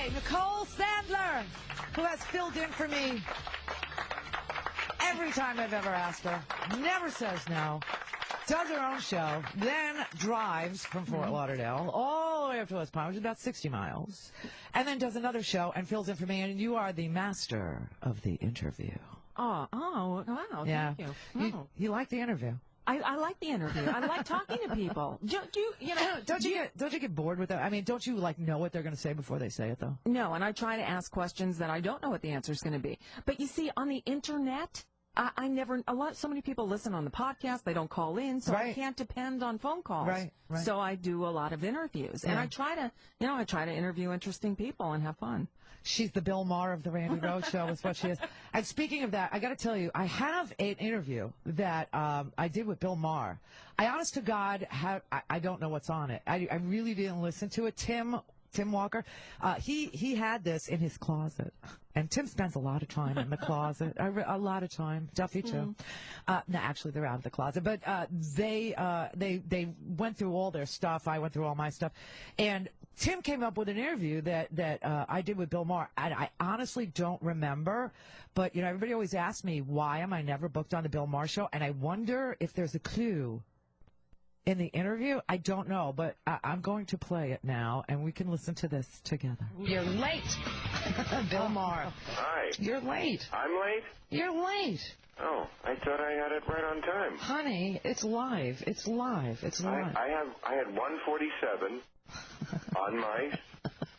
Okay, Nicole Sandler, who has filled in for me every time I've ever asked her, never says no, does her own show, then drives from Fort Lauderdale all the way up to West Palm, which is about 60 miles, and then does another show and fills in for me, and you are the master of the interview. Oh, wow, yeah. Thank you. Oh. You like the interview? I like the interview. I like talking to people. Don't you get bored with that? I mean, don't you know what they're going to say before they say it, though? No, and I try to ask questions that I don't know what the answer is going to be. But you see, on the internet, so many people listen on the podcast. They don't call in, so I can't depend on phone calls. Right. So I do a lot of interviews, and I try to interview interesting people and have fun. She's the Bill Maher of the Randi Rhodes show, is what she is. And speaking of that, I got to tell you, I have an interview that I did with Bill Maher. I, honest to God, I don't know what's on it. I really didn't listen to it. Tim Walker, he had this in his closet. And Tim spends a lot of time in the closet, a lot of time. Duffy, too. No, actually, they're out of the closet. But they went through all their stuff. I went through all my stuff. And Tim came up with an interview that I did with Bill Maher. And I honestly don't remember. But, everybody always asks me, why am I never booked on the Bill Maher show? And I wonder if there's a clue in the interview. I don't know, but I'm going to play it now, and we can listen to this together. You're late. Bill Maher. Hi. You're late. I'm late? You're late. Oh, I thought I had it right on time. Honey, it's live. It's live. It's live. I had 1:47 on my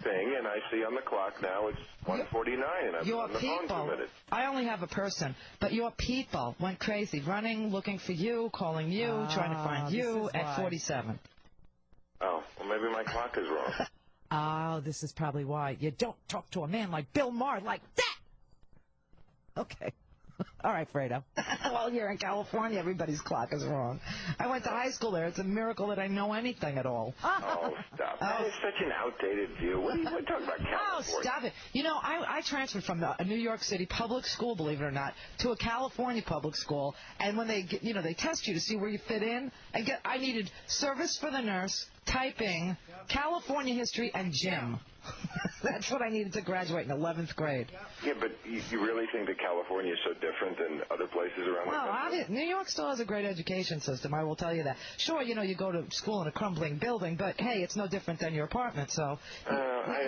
thing, and I see on the clock now it's 1:49, and I've been on the phone 2 minutes. I only have a person, but your people went crazy, running, looking for you, calling you, trying to find you at 47. Oh, well, maybe my clock is wrong. Oh, this is probably why. You don't talk to a man like Bill Maher like that! Okay. All right, Fredo. Well, here in California, everybody's clock is wrong. I went to high school there. It's a miracle that I know anything at all. Oh, stop. That is such an outdated view. What are you talking about, California? Oh, stop it. I transferred from a New York City public school, believe it or not, to a California public school. And when they test you to see where you fit in, I needed service for the nurse, typing, California history, and gym. That's what I needed to graduate in 11th grade. Yeah, but you really think that California is so different than other places around the country? New York still has a great education system, I will tell you that. Sure, you go to school in a crumbling building, but, hey, it's no different than your apartment, so... I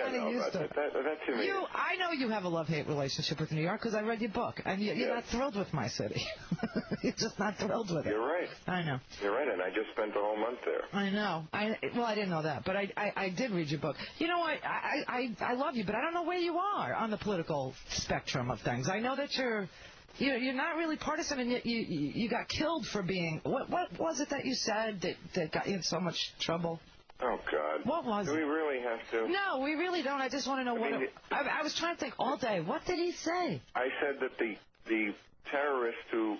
don't know about that to me. I know you have a love-hate relationship with New York because I read your book, and you're not thrilled with my city. You're just not thrilled with it. You're right. I know. You're right, and I just spent the whole month there. I know. I didn't know that, but I did read your book. You know what? I love you, but I don't know where you are on the political spectrum of things. I know that you're not really partisan, and yet you got killed for being... What was it that you said that got you in so much trouble? Oh, God. What was it? Do we really have to? No, we really don't. I just want to know I was trying to think all day. What did he say? I said that the terrorists who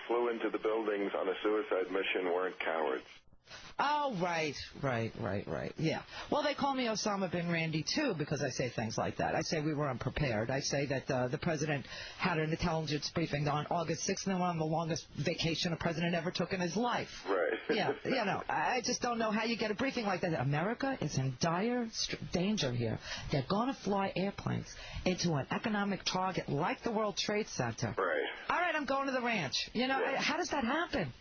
flew into the buildings on a suicide mission weren't cowards. Oh, right. Yeah. Well, they call me Osama bin Randi, too, because I say things like that. I say we were unprepared. I say that the president had an intelligence briefing on August 6th, and they went on the longest vacation a president ever took in his life. Right. Yeah, I just don't know how you get a briefing like that. America is in dire danger here. They're going to fly airplanes into an economic target like the World Trade Center. Right. All right, I'm going to the ranch. How does that happen?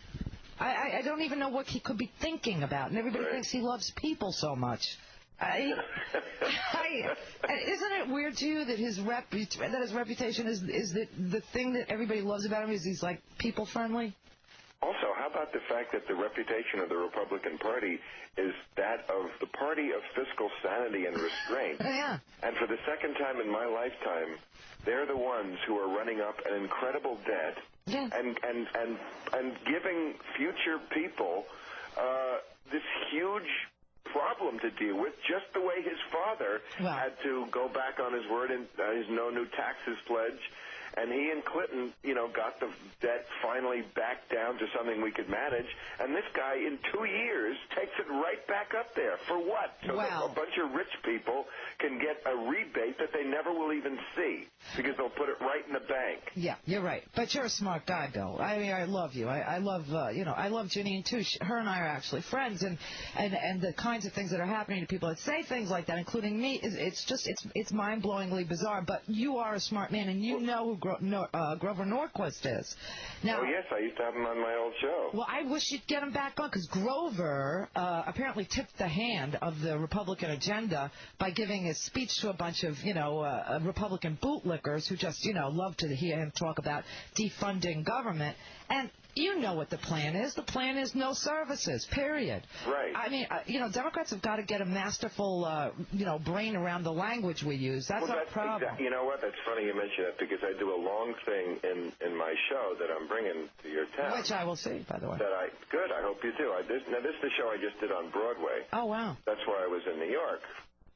I don't even know what he could be thinking about, and everybody thinks he loves people so much. Isn't it weird to you that his reputation is the thing that everybody loves about him is he's like people friendly? Also, how about the fact that the reputation of the Republican Party is that of the party of fiscal sanity and restraint? Yeah. And for the second time in my lifetime, they're the ones who are running up an incredible debt and giving future people this huge problem to deal with, just the way his father had to go back on his word and his no new taxes pledge. and he and Clinton, got the debt finally back down to something we could manage, and this guy in 2 years takes it right back up there. For what? So that a bunch of rich people can get a rebate that they never will even see because they'll put it right in the bank. Yeah, you're right. But you're a smart guy, Bill. I mean, I love you. I love, I love Janine, too. Her and I are actually friends, and the kinds of things that are happening to people that say things like that, including me, it's mind-blowingly bizarre. But you are a smart man, and you know who Grover Norquist is. Now, oh, yes, I used to have him on my old show. Well, I wish you'd get him back on, because Grover apparently tipped the hand of the Republican agenda by giving his speech to a bunch of, Republican bootlickers who just, love to hear him talk about defunding government. And you know what the plan is. The plan is no services, period. Right. I mean, Democrats have got to get a masterful, brain around the language we use. That's our problem. You know what? That's funny you mention that, because I do a long thing in my show that I'm bringing to your town. Which I will see, by the way. Good. I hope you do. Now, this is the show I just did on Broadway. Oh, wow. That's why I was in New York.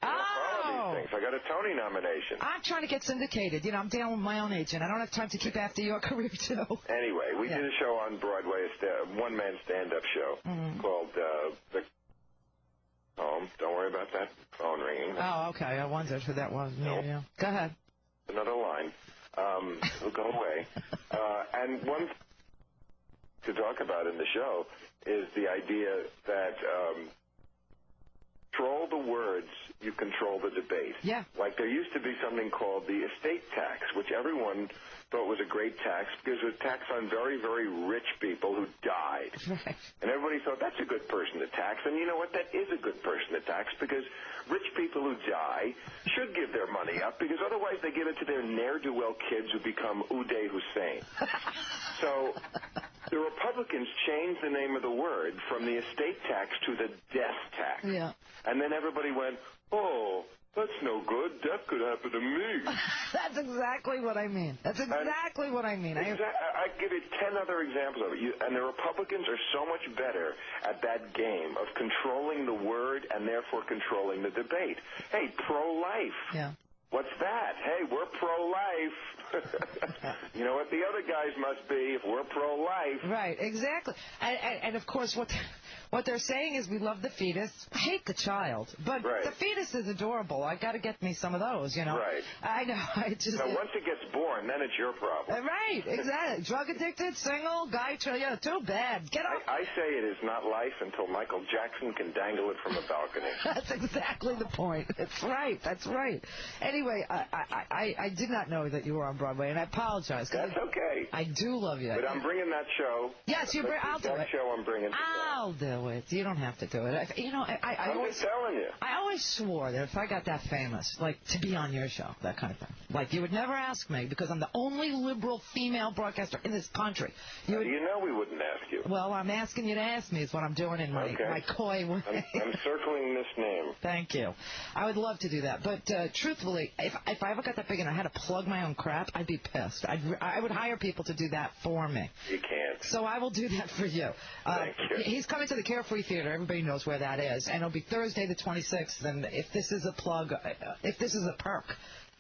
All these things. I got a Tony nomination. I'm trying to get syndicated. I'm down with my own agent. I don't have time to keep after your career, too. Anyway, we did a show on Broadway, a one-man stand-up show called The Home. Don't worry about that phone ringing. Oh, okay. I wondered who that was. Nope. Yeah. Go ahead. Another line. It'll go away. And one thing to talk about in the show is the idea that control the words, you control the debate. Yeah. Like there used to be something called the estate tax, which everyone thought was a great tax because it was a tax on very, very rich people who died. Right. And everybody thought that's a good person to tax. And you know what? That is a good person to tax because rich people who die should give their money up because otherwise they give it to their ne'er-do-well kids who become Uday Hussein. So the Republicans changed the name of the word from the estate tax to the death tax. Yeah. And then everybody went, oh, that's no good. Death could happen to me. That's exactly what I mean. That's exactly what I mean. I give you 10 other examples of it. And the Republicans are so much better at that game of controlling the word and therefore controlling the debate. Hey, pro-life. Yeah. What's that? Hey, we're pro-life. You know what the other guys must be if we're pro-life. Right, exactly. And of course, what they're saying is we love the fetus, hate the child. But the fetus is adorable. I got to get me some of those, Right. I know. Now, once it gets born, then it's your problem. Right, exactly. Drug addicted, single, guy, too bad. Get off. I say it is not life until Michael Jackson can dangle it from a balcony. That's exactly the point. That's right. That's right. Anyway, I did not know that you were on Broadway, and I apologize. That's okay. I do love you. But I'm bringing that show. Yes, I'll do it. That show I'm bringing. I'll do it. You don't have to do it. I'm just telling you. I always swore that if I got that famous, like to be on your show, that kind of thing. Like you would never ask me because I'm the only liberal female broadcaster in this country. You know we wouldn't ask you. Well, I'm asking you to ask me is what I'm doing in my coy way. I'm circling this name. Thank you. I would love to do that. But truthfully, if I ever got that big and I had to plug my own crap, I'd be pissed. I would hire people to do that for me. You can't. So I will do that for you. Thank you. He's coming to the Carefree Theater. Everybody knows where that is. And it'll be Thursday the 26th. And if this is a plug, if this is a perk,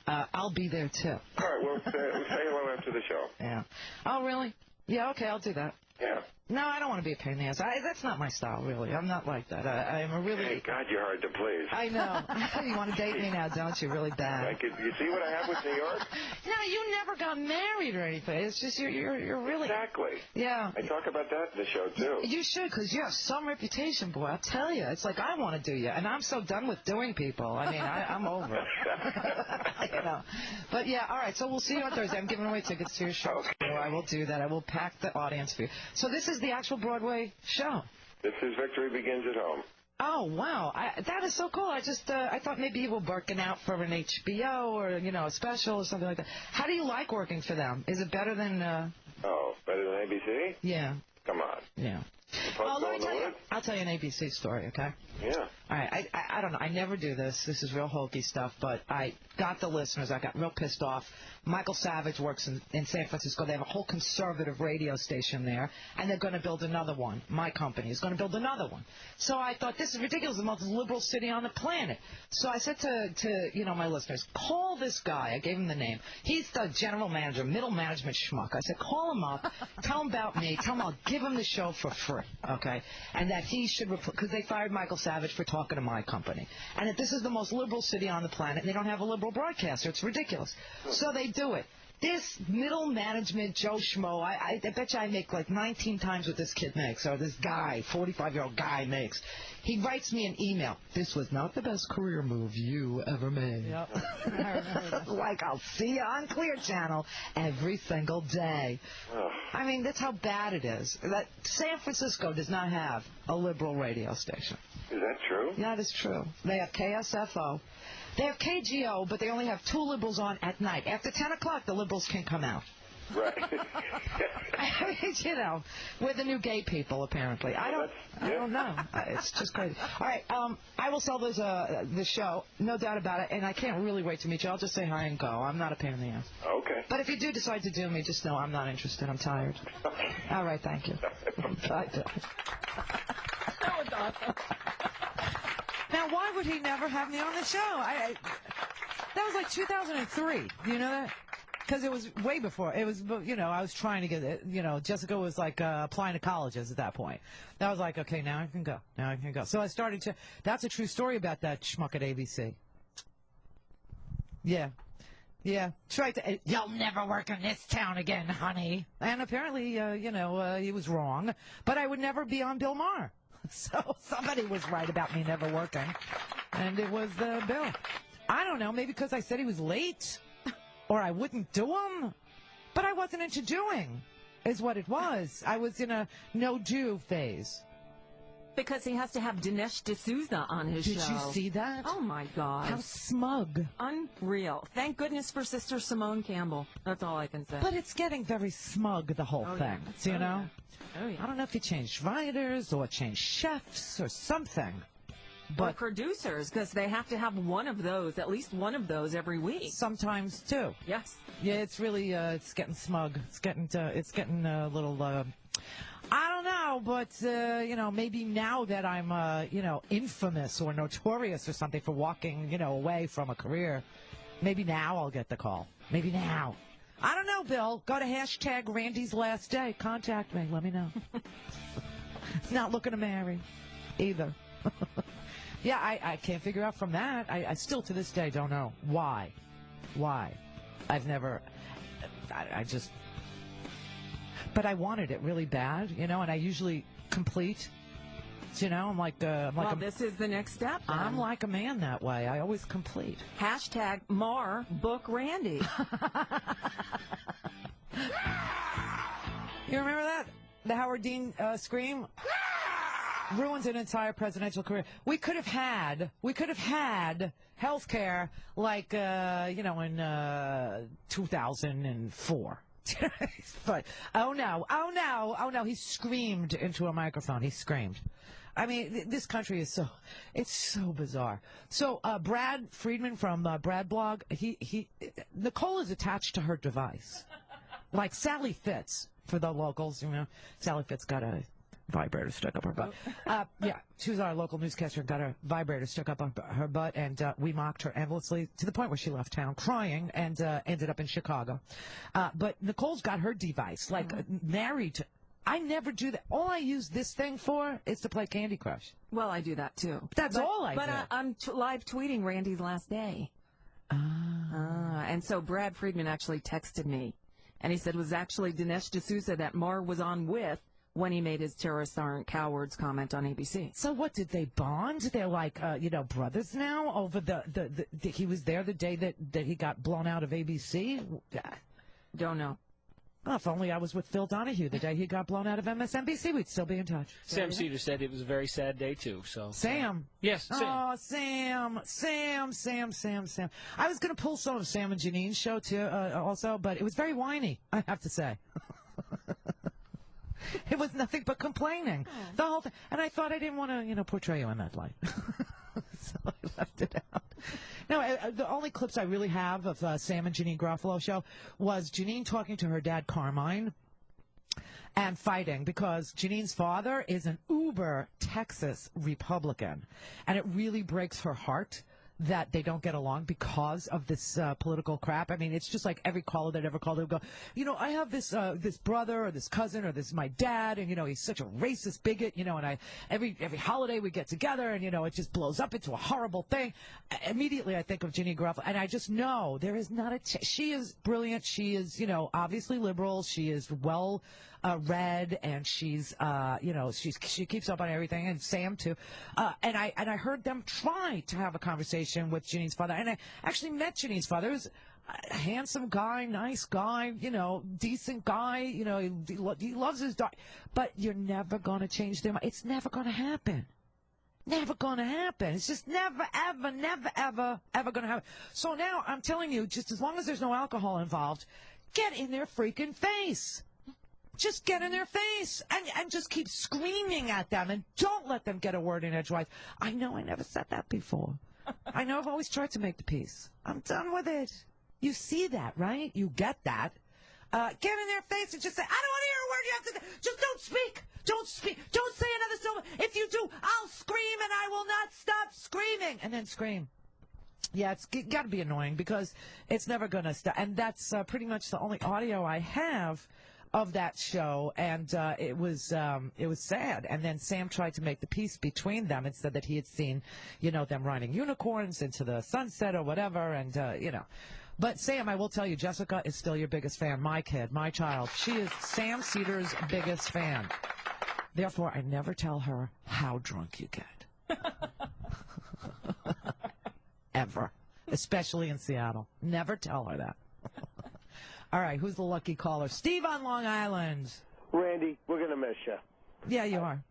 I'll be there too. All right, well, say hello after the show. Yeah. Oh, really? Yeah, okay, I'll do that. Yeah. No, I don't want to be a pain in the ass. That's not my style, really. I'm not like that. I'm a really... Hey, God, you're hard to please. I know. You want to date me now, don't you? Really bad. You see what I have with New York? No, you never got married or anything. It's just you're really... Exactly. Yeah. I talk about that in the show, too. You should, because you have some reputation, boy. I'll tell you. It's like I want to do you, and I'm so done with doing people. I mean, I'm over it. But, yeah, all right, so we'll see you on Thursday. I'm giving away tickets to your show. Okay. So I will do that. I will pack the audience for you. So this is the actual Broadway show. This is Victory Begins at Home. Oh, wow. That is so cool. I thought maybe you were working out for an HBO or, a special or something like that. How do you like working for them? Is it better than... Better than ABC? Yeah. Come on. Yeah. Let me tell you. I'll tell you an ABC story, okay? Yeah. All right, I don't know. I never do this. This is real hokey stuff, but I got the listeners. I got real pissed off. Michael Savage works in San Francisco. They have a whole conservative radio station there, and they're going to build another one. My company is going to build another one. So I thought, this is ridiculous, the most liberal city on the planet. So I said to my listeners, call this guy. I gave him the name. He's the general manager, middle management schmuck. I said, call him up, tell him about me, tell him I'll give him the show for free, okay? And that he should, because they fired Michael Savage for talking to my company. And that this is the most liberal city on the planet, and they don't have a liberal broadcaster. It's ridiculous. So they do it. This middle management Joe Schmo, I bet you I make like 19 times what this kid makes, or this guy, 45-year-old guy makes. He writes me an email. This was not the best career move you ever made. Yep. Like, I'll see you on Clear Channel every single day. I mean, that's how bad it is. That San Francisco does not have a liberal radio station. Is that true? That is true. They have KSFO. They have KGO, but they only have 2 liberals on at night. After 10 o'clock, the liberals can come out. Right. I mean, you know, we're the new gay people, apparently. I don't know. It's just crazy. All right, I will sell the show, no doubt about it, and I can't really wait to meet you. I'll just say hi and go. I'm not a pain in the ass. Okay. But if you do decide to do me, just know I'm not interested. I'm tired. All right, thank you. Bye. That was awesome. Now, why would he never have me on the show? That was like 2003. Do you know that? Because it was way before. It was, you know, I was trying to get it. You know, Jessica was like applying to colleges at that point. I was like, okay, now I can go. Now I can go. So I started to. That's a true story about that schmuck at ABC. Yeah. Yeah. Tried to. You'll never work in this town again, honey. And apparently, you know, he was wrong. But I would never be on Bill Maher. So somebody was right about me never working, and it was Bill. I don't know, maybe because I said he was late, or I wouldn't do him, but I wasn't into doing, is what it was. I was in a no-do phase. Because he has to have Dinesh D'Souza on his show. Did you see that? Oh, my God. How smug. Unreal. Thank goodness for Sister Simone Campbell. That's all I can say. But it's getting very smug, the whole thing. Yeah. You know? Oh, yeah. I don't know if he changed writers or changed chefs or something. But or producers, because they have to have one of those, at least one of those every week. Sometimes, too. Yes. Yeah, it's really, it's getting smug. It's getting a little, I don't know, but, you know, maybe now that I'm, you know, infamous or notorious or something for walking, you know, away from a career, maybe now I'll get the call. Maybe now. I don't know, Bill. Go to hashtag Randy's Last Day. Contact me. Let me know. Not looking to marry either. Yeah, I can't figure out from that. I still to this day don't know why. Why? I've never. I just. But I wanted it really bad, you know, and I usually complete. You know, I'm like well, this is the next step. Then. I'm like a man that way. I always complete. Hashtag Mar Book Randy. You remember that? The Howard Dean scream? Ruins an entire presidential career. We could have had health care like, you know, in 2004. But, oh no, he screamed into a microphone. He screamed. I mean, this country is it's so bizarre. So, Brad Friedman from Brad Blog, Nicole is attached to her device. Like Sally Fitz, for the locals, you know. Sally Fitz got a vibrator stuck up her butt. Yeah, she was our local newscaster, got a vibrator stuck up on her butt, and we mocked her endlessly to the point where she left town crying and ended up in Chicago. But Nicole's got her device, like married to. I never do that. All I use this thing for is to play Candy Crush. Well, I do that too. That's all I do. But I'm live tweeting Randy's Last Day. And so Brad Friedman actually texted me, and he said it was actually Dinesh D'Souza that Mar was on with when he made his terrorists aren't cowards comment on ABC. So what, did they bond? They're like, you know, brothers now over the he was there the day that he got blown out of ABC? Don't know. Well, if only I was with Phil Donahue the day he got blown out of MSNBC, we'd still be in touch. Sam Cedar said it was a very sad day, too. So Sam. Yes, Sam. Oh, Sam. I was going to pull some of Sam and Janine's show, too, also, but it was very whiny, I have to say. It was nothing but complaining. The whole thing. And I thought I didn't want to, you know, portray you in that light. so I left it out. No, the only clips I really have of Sam and Janine Garofalo show was Janine talking to her dad, Carmine, and fighting because Janine's father is an uber Texas Republican, and it really breaks her heart that they don't get along because of this political crap. I mean, it's just like every caller that ever called would go, you know, I have this this brother or this cousin or this my dad, and you know he's such a racist bigot, you know, and every holiday we get together, and you know it just blows up into a horrible thing. Immediately I think of Ginny Garofalo, and I just know there is not a she is brilliant. She is, you know, obviously liberal. She is well read, and she's you know, she keeps up on everything, and Sam too. And I heard them try to have a conversation with Janine's father, and I actually met Janine's father. He was a handsome guy, nice guy, you know, decent guy, you know, he loves his daughter, but you're never going to change their mind. It's never going to happen. Never going to happen. It's just never, ever going to happen. So now I'm telling you, just as long as there's no alcohol involved, get in their freaking face. Just get in their face and just keep screaming at them, and don't let them get a word in edgewise. I know I never said that before. I know I've always tried to make the peace. I'm done with it. You see that, right? You get that. Get in their face and just say, I don't want to hear a word you have to say. Just don't speak. Don't speak. Don't say another syllable. If you do, I'll scream, and I will not stop screaming. And then scream. Yeah, it's got to be annoying because it's never going to stop. And that's pretty much the only audio I have of that show, and it was sad. And then Sam tried to make the peace between them and said that he had seen, you know, them riding unicorns into the sunset or whatever, and you know. But Sam, I will tell you, Jessica is still your biggest fan. My kid, my child, she is Sam Cedar's biggest fan. Therefore, I never tell her how drunk you get, ever, especially in Seattle. Never tell her that. All right, who's the lucky caller? Steve on Long Island. Randy, we're going to miss you. Yeah, you are.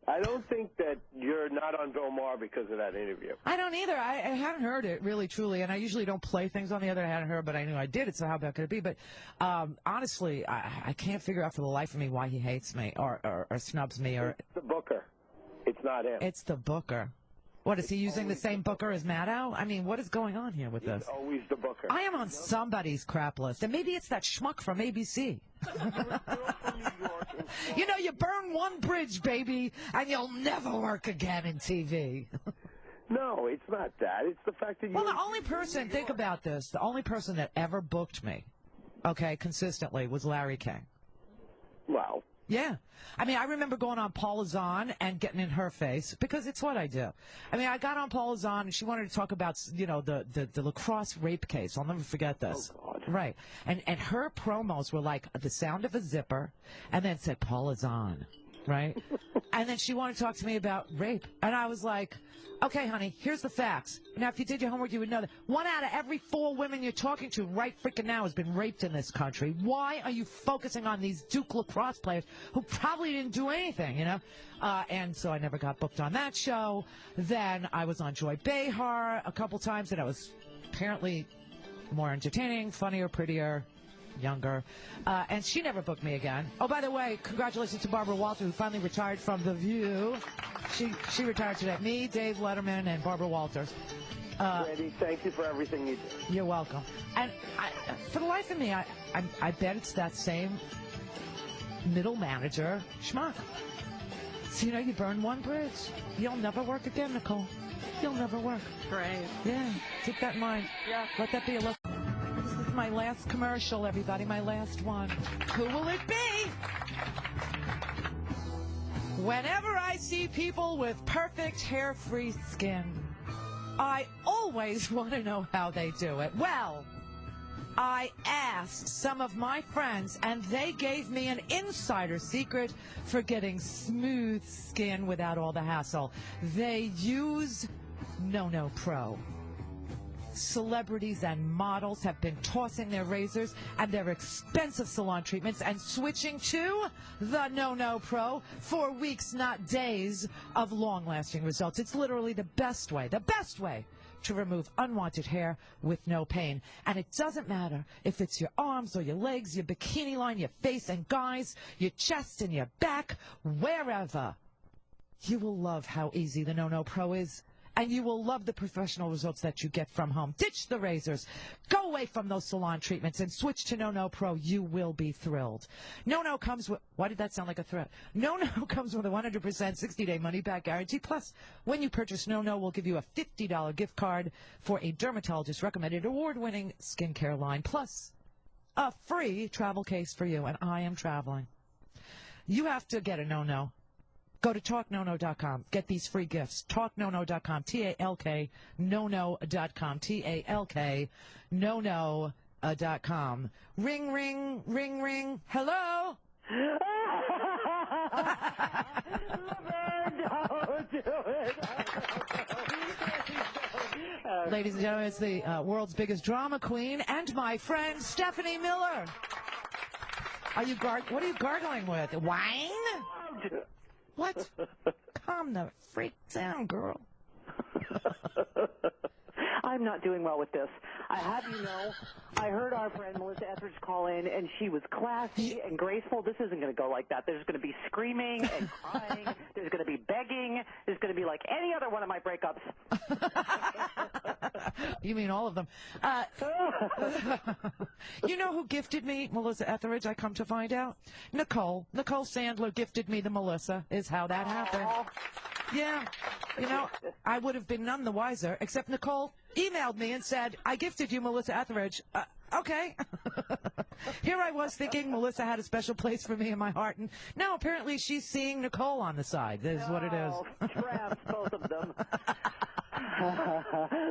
I don't think that you're not on Bill Maher because of that interview. I don't either. I hadn't heard it, really, truly, and I usually don't play things on the other I hadn't heard, but I knew I did it, so how bad could it be? But honestly, I can't figure out for the life of me why he hates me or snubs me. Or It's the booker. It's not him. It's the booker. What, is he using the same booker as Maddow? I mean, what is going on here with this? He's always the booker. I am on somebody's crap list, and maybe it's that schmuck from ABC. You know, you burn one bridge, baby, and you'll never work again in TV. No, it's not that. It's the fact that you... Well, the only person, think about this, the only person that ever booked me, okay, consistently, was Larry King. Well... Yeah. I mean, I remember going on Paula Zahn and getting in her face because it's what I do. I mean, I got on Paula Zahn and she wanted to talk about, you know, the lacrosse rape case. I'll never forget this. Oh, God. Right. And her promos were like the sound of a zipper and then said Paula Zahn. Right? And then she wanted to talk to me about rape. And I was like, okay, honey, here's the facts. Now, if you did your homework, you would know that 1 out of every 4 women you're talking to right freaking now has been raped in this country. Why are you focusing on these Duke lacrosse players who probably didn't do anything, you know? And so I never got booked on that show. Then I was on Joy Behar a couple times, and I was apparently more entertaining, funnier, prettier, younger, and she never booked me again. Oh, by the way, congratulations to Barbara Walter, who finally retired from The View. She retired today. Me, Dave Letterman, and Barbara Walters. Randy, thank you for everything you do. You're welcome. And for the life of me, I bet it's that same middle manager schmuck. So, you know, you burn one bridge. You'll never work again, Nicole. You'll never work. Great. Yeah, keep that in mind. Yeah. Let that be a lesson. This is my last commercial, everybody, my last one. Who will it be? Whenever I see people with perfect hair-free skin, I always want to know how they do it. Well, I asked some of my friends, and they gave me an insider secret for getting smooth skin without all the hassle. They use NoNo Pro. Celebrities and models have been tossing their razors and their expensive salon treatments and switching to the NoNo Pro for weeks, not days, of long-lasting results. It's literally the best way to remove unwanted hair with no pain. And it doesn't matter if it's your arms or your legs, your bikini line, your face, and guys, your chest and your back, wherever. You will love how easy the NoNo Pro is. and you will love the professional results that you get from home. Ditch the razors. Go away from those salon treatments and switch to NoNo Pro. You will be thrilled. NoNo comes with, why did that sound like a threat? NoNo comes with a 100% 60-day money-back guarantee. Plus, when you purchase NoNo, we'll give you a $50 gift card for a dermatologist-recommended award-winning skincare line, plus a free travel case for you, and I am traveling. You have to get a NoNo. Go to talknono.com. Get these free gifts. Talknono.com. T-A-L-K, nono.com. T-A-L-K, nono.com. Ring, ring, ring, ring. Hello? Don't do it. Ladies and gentlemen, it's the world's biggest drama queen and my friend Stephanie Miller. Are you what are you gargling with? Wine? What? Calm the freak down, girl. I'm not doing well with this. I have you know, I heard our friend Melissa Etheridge call in, and she was classy and graceful. This isn't going to go like that. There's going to be screaming and crying. There's going to be begging. There's going to be like any other one of my breakups. You mean all of them. You know who gifted me Melissa Etheridge, I come to find out? Nicole. Nicole Sandler gifted me the Melissa, is how that happened. Yeah. You know, I would have been none the wiser, except Nicole emailed me and said, I gifted you Melissa Etheridge. Okay. Here I was thinking Melissa had a special place for me in my heart, and now apparently she's seeing Nicole on the side. This is what it is. Tramps, both of them.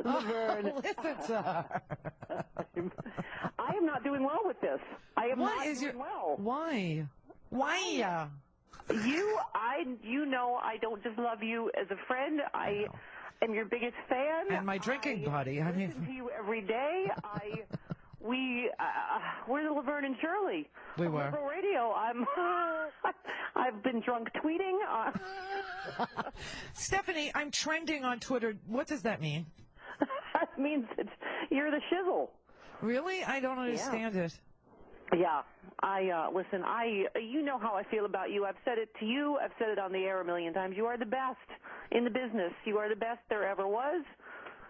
Laverne. Listen to her. I am not doing well with this. I am not doing well. Why? Why? You know I don't just love you as a friend. I am your biggest fan. And my drinking buddy. I mean, listen to you every day. We're the Laverne and Shirley. We were. Liberal Radio. I've been drunk tweeting. Stephanie, I'm trending on Twitter. What does that mean? That means you're the shizzle. Really? I don't understand it. Yeah. Listen, you know how I feel about you. I've said it to you. I've said it on the air a million times. You are the best in the business. You are the best there ever was.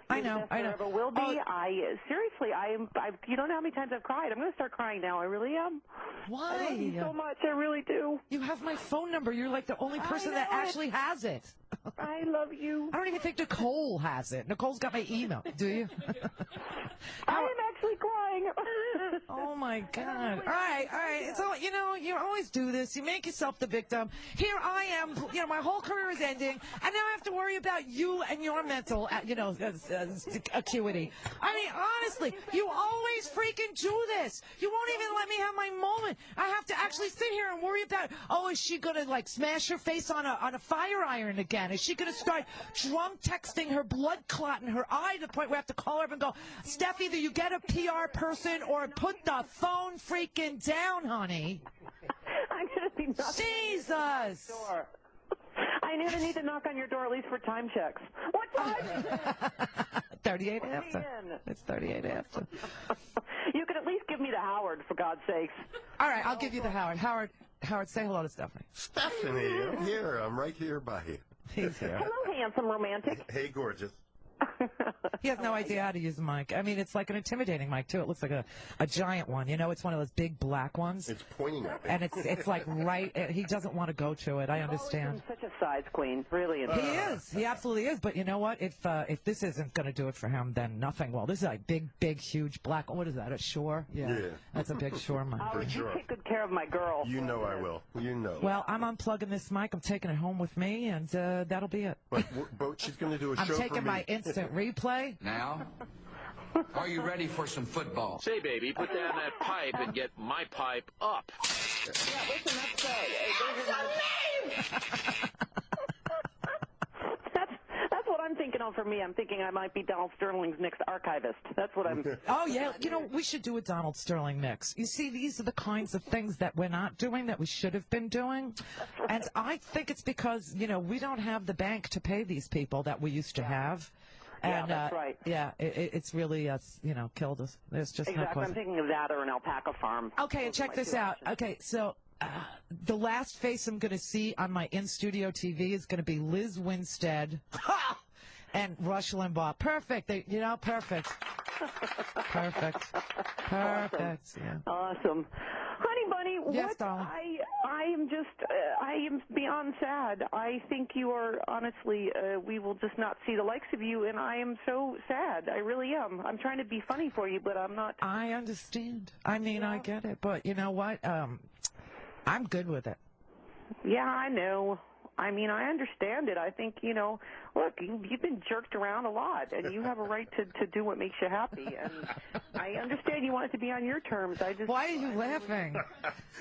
I know. There ever will be. Seriously, you don't know how many times I've cried. I'm going to start crying now. I really am. Why? I love you so much. I really do. You have my phone number. You're like the only person that actually has it. I love you. I don't even think Nicole has it. Nicole's got my email. Do you? I am actually crying. Oh, my God. All right. So, you know, you always do this. You make yourself the victim. Here I am. You know, my whole career is ending, and now I have to worry about you and your mental, acuity. I mean, honestly, you always freaking do this. You won't even let me have my moment. I have to actually sit here and worry about, is she going to, like, smash her face on a fire iron again? Is she going to start drunk texting her blood clot in her eye to the point where I have to call her up and go, Steph, either you get a PR person or put the phone freaking down, honey. I'm going to be knocking Jesus. on your door. I need to knock on your door at least for time checks. What time is it? 38 after. It's 38 after. You could at least give me the Howard, for God's sakes. All right, I'll give you the Howard. Howard, say hello to Stephanie. Stephanie, I'm here. I'm right here by you. He's here. Hello, handsome romantic. Hey, gorgeous. He has no idea how to use the mic. I mean, it's like an intimidating mic, too. It looks like a giant one. You know, it's one of those big black ones. It's pointing at me. And it's like right, he doesn't want to go to it. I understand. He's such a size queen, really. He is. He absolutely is. But you know what? If this isn't going to do it for him, then nothing will. This is like big, huge black, what is that, a Shore? Yeah. That's a big Shore mic. Oh, you take good care of my girl. You know I will. You know. Well, I'm unplugging this mic. I'm taking it home with me, and that'll be it. But she's going to do a show for me. I'm taking my instant replay. Now, are you ready for some football? Say, baby, put down that pipe and get my pipe up. Yeah, listen, that's what I'm thinking of for me. I'm thinking I might be Donald Sterling's next archivist. That's what I'm... Oh, yeah. You know, we should do a Donald Sterling mix. You see, these are the kinds of things that we're not doing that we should have been doing. Right. And I think it's because, you know, we don't have the bank to pay these people that we used to have. And, that's right. Yeah, it's really, killed us. There's just no question. I'm thinking of that or an alpaca farm. Okay, check this out. Okay, so the last face I'm going to see on my in-studio TV is going to be Liz Winstead. and Rush Limbaugh. Perfect. Perfect. Perfect. Perfect. Awesome. Yeah. Awesome. Honey Bunny, Yes, darling. I am beyond sad. I think you are, honestly, we will just not see the likes of you, and I am so sad. I really am. I'm trying to be funny for you, but I'm not. I understand. I mean, I get it. But you know what? I'm good with it. Yeah, I know. I mean, I understand it. I think, look, you've been jerked around a lot, and you have a right to do what makes you happy. And I understand you want it to be on your terms. Why are you laughing?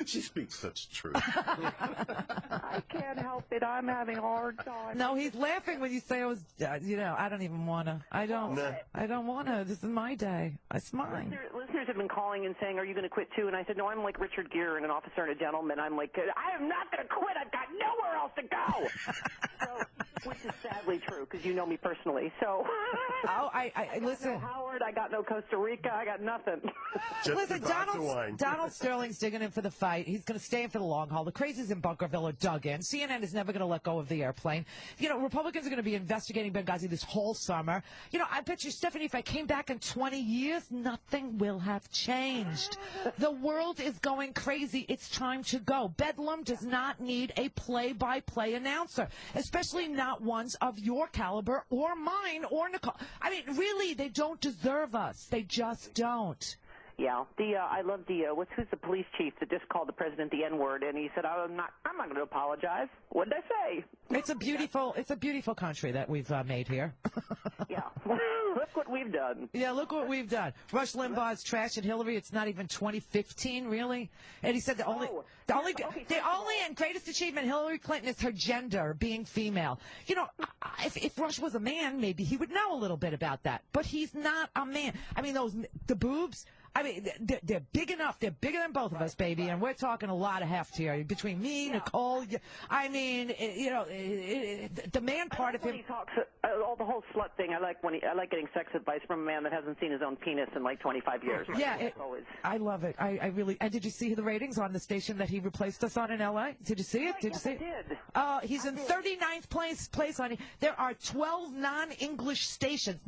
She speaks such truth. I can't help it. I'm having a hard time. No, he's laughing when you say it was, I don't even want to. I don't want to. This is my day. It's mine. Listeners have been calling and saying, are you going to quit too? And I said, no, I'm like Richard Gere and an officer and a gentleman. I'm like, I am not going to quit. I've got nowhere else to go. Which is sadly true because you know me personally. So, I listen. No Howard, I got no Costa Rica, I got nothing. Listen, Donald Sterling's digging in for the fight. He's going to stay in for the long haul. The crazies in Bunkerville are dug in. CNN is never going to let go of the airplane. Republicans are going to be investigating Benghazi this whole summer. I bet you, Stephanie, if I came back in 20 years, nothing will have changed. The world is going crazy. It's time to go. Bedlam does not need a play-by-play announcer, especially not ones of your caliber or mine or Nicole. I mean, really, they don't deserve us. They just don't. Yeah, I love who's the police chief that just called the president the N-word, and he said, I'm not going to apologize. What did I say? It's a beautiful country that we've made here. Yeah, look what we've done. Yeah, look what we've done. Rush Limbaugh's trash at Hillary. It's not even 2015, really. And he said the only and greatest achievement Hillary Clinton is her gender, being female. If Rush was a man, maybe he would know a little bit about that. But he's not a man. I mean, the boobs. I mean, they're big enough. They're bigger than both of us, baby, and we're talking a lot of heft here between me, Nicole. I mean, the man part of him. He talks all the whole slut thing. I like getting sex advice from a man that hasn't seen his own penis in like 25 years. Yeah, I love it. I really. And did you see the ratings on the station that he replaced us on in L.A.? Did you see it? Did you see it? I did. He's in 39th place on. There are 12 non-English stations,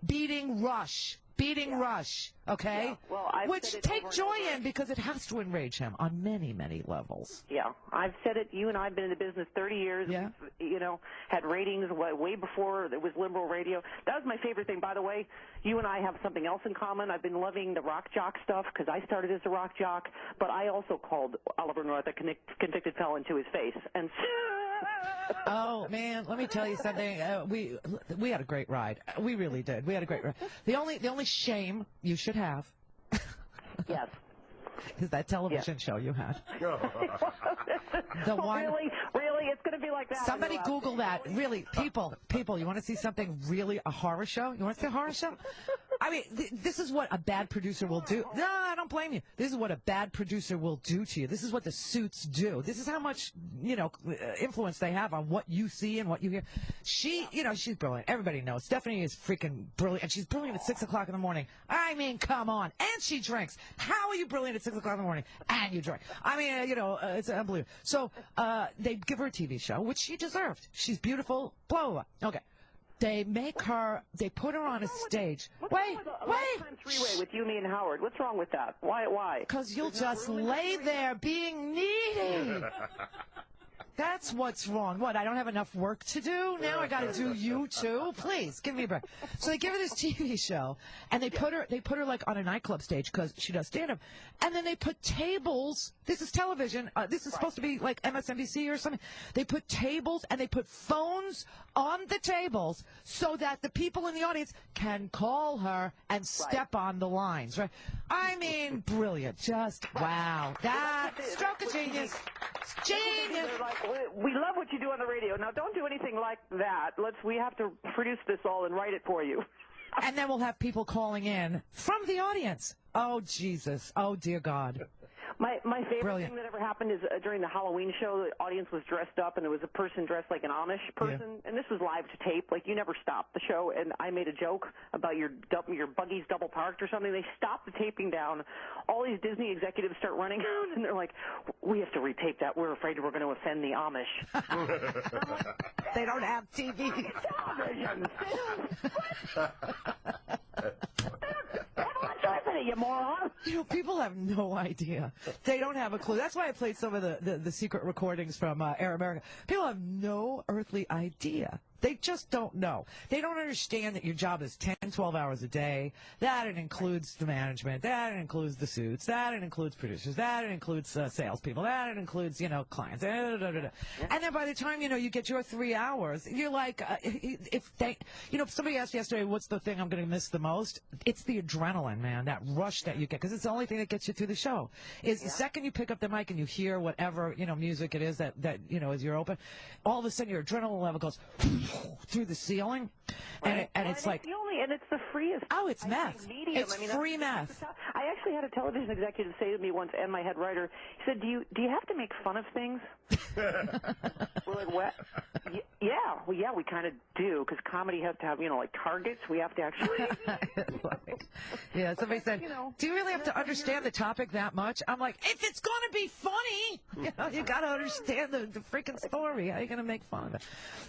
beating Rush. Rush, okay? Yeah. Well, which take joy in because it has to enrage him on many, many levels. Yeah, I've said it. You and I have been in the business 30 years. Yeah. We've, had ratings way before there was liberal radio. That was my favorite thing, by the way. You and I have something else in common. I've been loving the rock jock stuff because I started as a rock jock, but I also called Oliver North a convicted felon to his face. And oh man, let me tell you something. We had a great ride. We really did. We had a great ride. The only shame you should have. Yes. Is that television show you had? Really, it's going to be like that. Somebody Google that. Really, people, you want to see something a horror show? You want to see a horror show? I mean, this is what a bad producer will do. No, I don't blame you. This is what a bad producer will do to you. This is what the suits do. This is how much, influence they have on what you see and what you hear. She's brilliant. Everybody knows. Stephanie is freaking brilliant. And she's brilliant at 6 o'clock in the morning. I mean, come on. And she drinks. How are you brilliant at 6 o'clock in the morning? And you drink. I mean, it's unbelievable. So, they give her a TV show, which she deserved. She's beautiful, blah, blah, blah. Okay. They put her on a stage. Wait. Three-way with you, me, and Howard. What's wrong with that? Why? Because you'll just lay there being needy. That's what's wrong. What, I don't have enough work to do? Now I got to do you too? Please, give me a break. So they give her this TV show, and they put her like on a nightclub stage because she does stand-up. And then they put tables. This is television. This is supposed to be like MSNBC or something. They put tables and they put phones on the tables so that the people in the audience can call her and step on the lines, right? I mean, brilliant. Just, wow. That stroke of genius. Genius. We love what you do on the radio. Now, don't do anything like that. We have to produce this all and write it for you. And then we'll have people calling in from the audience. Oh, Jesus. Oh, dear God. My favorite Brilliant. thing that ever happened is during the Halloween show, the audience was dressed up, and there was a person dressed like an Amish person, and this was live to tape. Like, you never stopped the show, and I made a joke about your buggy's double parked or something. They stopped the taping down. All these Disney executives start running out, and they're like, we have to retape that. We're afraid we're going to offend the Amish. They don't have TV. You moron. You know, people have no idea. They don't have a clue. That's why I played some of the secret recordings from Air America. People have no earthly idea. They just don't know. They don't understand that your job is 10, 12 hours a day, that it includes the management, that it includes the suits, that it includes producers, that it includes salespeople, that it includes, clients. And then by the time, you get your 3 hours, you're like, if somebody asked yesterday, what's the thing I'm going to miss the most? It's the adrenaline, man, that rush that you get, because it's the only thing that gets you through the show. Is the second you pick up the mic and you hear whatever, music it is that as you're open, all of a sudden your adrenaline level goes through the ceiling, and it's like, and it's the freest. Oh, it's meth. It's free meth. I actually had a television executive say to me once, and my head writer, he said, "Do you have to make fun of things?" We're like, what? Yeah, we kind of do, because comedy has to have, like targets. We have to actually. Yeah, somebody said, do you really have to understand the topic that much? I'm like, if it's going to be funny, you got to understand the freaking story. How are you going to make fun of it?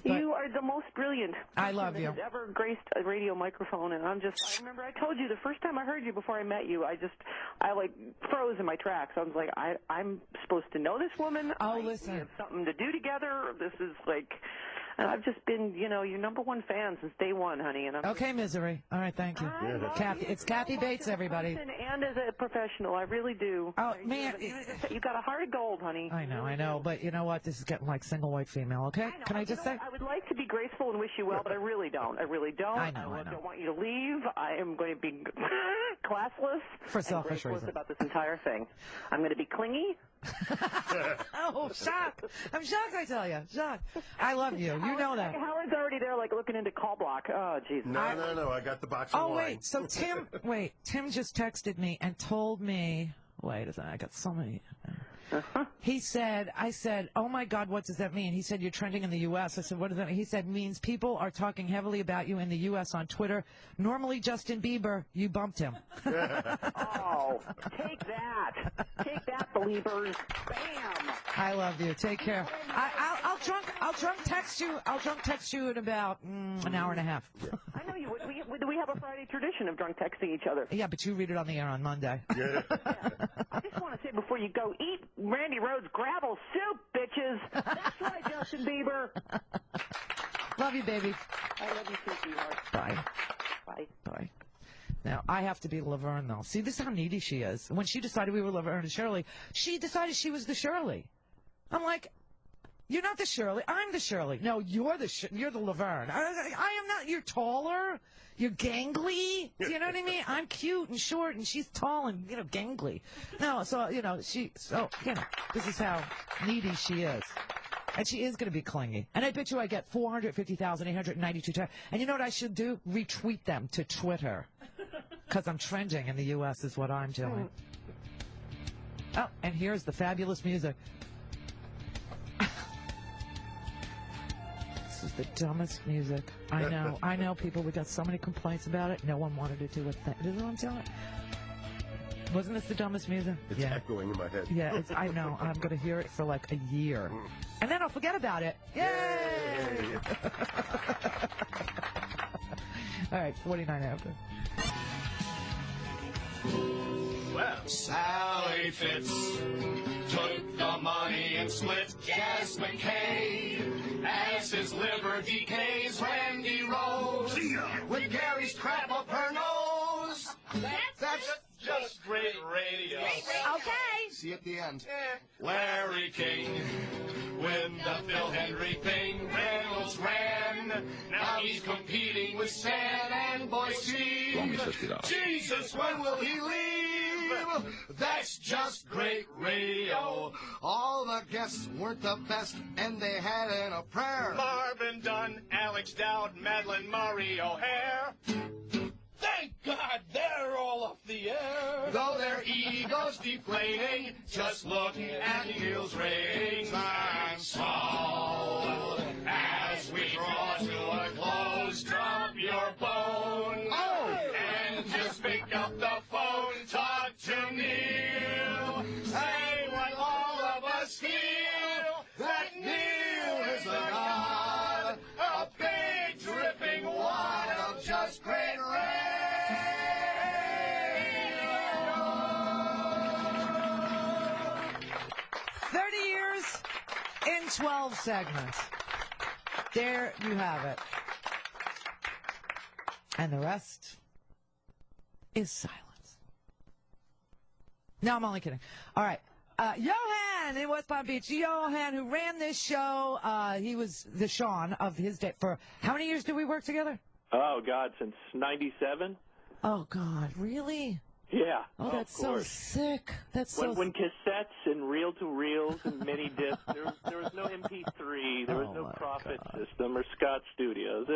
But you are the most brilliant I love you. that has ever graced a radio microphone, and I remember I told you the first time I heard you before I met you, I like froze in my tracks. I was like, I'm supposed to know this woman. Listen. We have something to do together. This is like, and I've just been, your number one fan since day one, honey. And okay, Misery. All right, thank you. Kathy, it's Kathy Bates, everybody. And as a professional, I really do. Oh, man. You got a heart of gold, honey. I know, but you know what? This is getting like single white female, okay? Can I just say? I would like to be graceful and wish you well, but I really don't. I know. I don't want you to leave. I am going to be classless. For selfish reasons. About this entire thing. I'm going to be clingy. Oh, shocked. I'm shocked, I tell you. Shocked. I love you. You know that. Howard's already there, like, looking into call block. Oh, jeez. No. I got the box of wine. Wait. So Tim just texted me and told me, wait a second, I got so many. I said, oh my God, what does that mean? He said, you're trending in the U.S. I said, what does that mean? He said, means people are talking heavily about you in the U.S. on Twitter. Normally Justin Bieber, you bumped him. Oh, take that, believers. Bam. I love you. Take care. I'll drunk text you. I'll drunk text you in about an hour and a half. I know you would. We have a Friday tradition of drunk texting each other. Yeah, but you read it on the air on Monday. Yeah. I just want to say before you go, eat Randi Rhodes gravel soup, bitches. That's right, Justin Bieber. Love you, baby. I love you too, sweetheart. Bye. Bye. Bye. Now, I have to be Laverne, though. See, this is how needy she is. When she decided we were Laverne and Shirley, she decided she was the Shirley. I'm like, you're not the Shirley. I'm the Shirley. No, you're the Laverne. I am not. You're taller. You're gangly. Do you know what I mean? I'm cute and short, and she's tall and, gangly. No, so, this is how needy she is. And she is going to be clingy. And I bet you I get 450,892 times. And you know what I should do? Retweet them to Twitter. Because I'm trending in the U.S. is what I'm doing. Oh, and here's the fabulous music. This is the dumbest music. I know, people. We got so many complaints about it. No one wanted to do a thing. You know what I'm telling you? Wasn't this the dumbest music? It's echoing in my head. Yeah, I know. I'm going to hear it for like a year. And then I'll forget about it. Yay! All right, 49 after. Well, Sally Fitz took the money and split Jazz McKay as his liver decays. Randi Rhodes with Gary's crap up her nose. That's just great radio. Okay. See you at the end. Larry King with the Phil Hendry thing. Reynolds ran. Now he's competing with Stan and Boise. Jesus, when will he leave? That's just great radio. All the guests weren't the best, and they had in a prayer. Marvin Dunn, Alex Dowd, Madeline Murray O'Hare. Thank God, they're all off the air. Though their egos deflating, just look at Neil's ratings and small. As we draw to a close, drop your bone. Oh! And just pick up the phone, talk to Neil. Say what all of us feel, that Neil is the god, a big dripping wad of just great radio. 30 years in 12 segments. There you have it. And the rest is silence. No, I'm only kidding. All right. Johan in West Palm Beach. Johan, who ran this show, he was the Sean of his day. For how many years did we work together? Oh, God, since 97? Oh, God, really? Yeah. Oh, that's so sick. That's so when cassettes and reel-to-reels and mini discs, there was no MP3, there was no Prophet system or Scott Studios.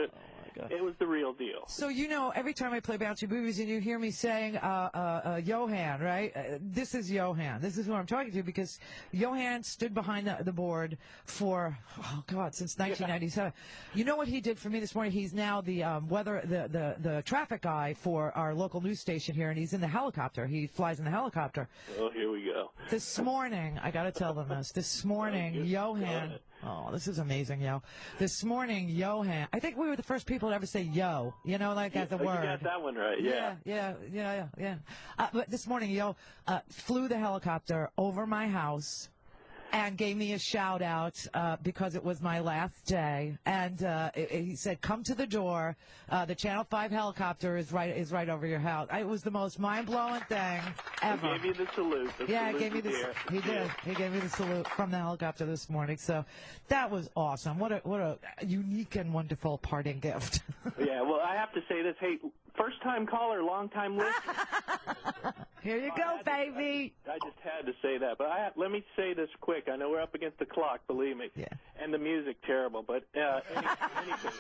It was the real deal. So, you know, every time I play Bouncy Boobies and you hear me saying Johan, right? This is Johan. This is who I'm talking to because Johan stood behind the board for, oh, God, since 1997. Yeah. You know what he did for me this morning? He's now the the traffic guy for our local news station here, and he's in the helicopter. He flies in the helicopter. Oh, here we go. This morning, I got to tell them this. This morning, Johan. Oh, this is amazing, yo. This morning, Johan. I think we were the first people to ever say yo, you know, like as a word. You got that one right, yeah. Yeah. But this morning, yo, flew the helicopter over my house and gave me a shout out because it was my last day. And he said, "Come to the door. The Channel 5 helicopter is right over your house." It was the most mind blowing thing ever. He gave you the salute. He gave me the he did. He gave me the salute from the helicopter this morning. So that was awesome. What a unique and wonderful parting gift. Yeah. Well, I have to say this. Hey, first time caller, long time listener. Here you go, baby. I just had to say that. But let me say this quick. I know we're up against the clock, believe me. Yeah. And the music, terrible. But anything.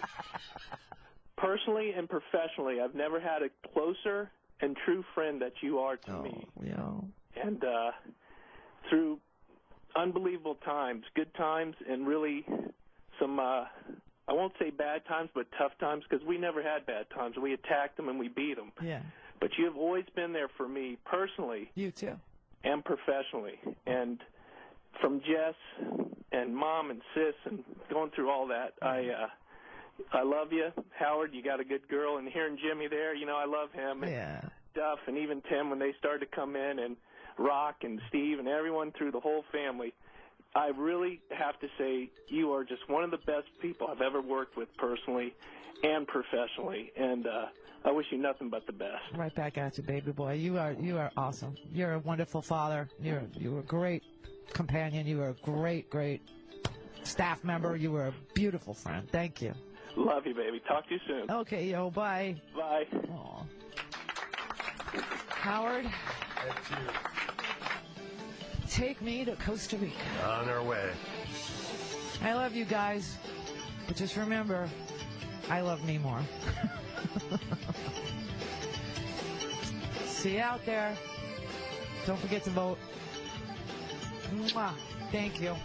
Personally and professionally, I've never had a closer and true friend that you are to me. Yeah. And through unbelievable times, good times, and really some, I won't say bad times, but tough times, because we never had bad times. We attacked them and we beat them. Yeah. But you have always been there for me personally. You too. And professionally. And from Jess and Mom and Sis and going through all that, I love you. Howard, you got a good girl. And hearing Jimmy there, you know, I love him. And Duff and even Tim when they started to come in, and Rock and Steve and everyone through the whole family. I really have to say you are just one of the best people I've ever worked with personally and professionally. And I wish you nothing but the best. Right back at you, baby boy. You are awesome. You're a wonderful father. You're a great companion. You were a great staff member. You were a beautiful friend. Thank you. Love you, baby. Talk to you soon. Okay, yo. Bye. Bye. Aw. Howard. That's you. Take me to Costa Rica. On our way. I love you guys, but just remember, I love me more. See you out there. Don't forget to vote. Mwah. Thank you.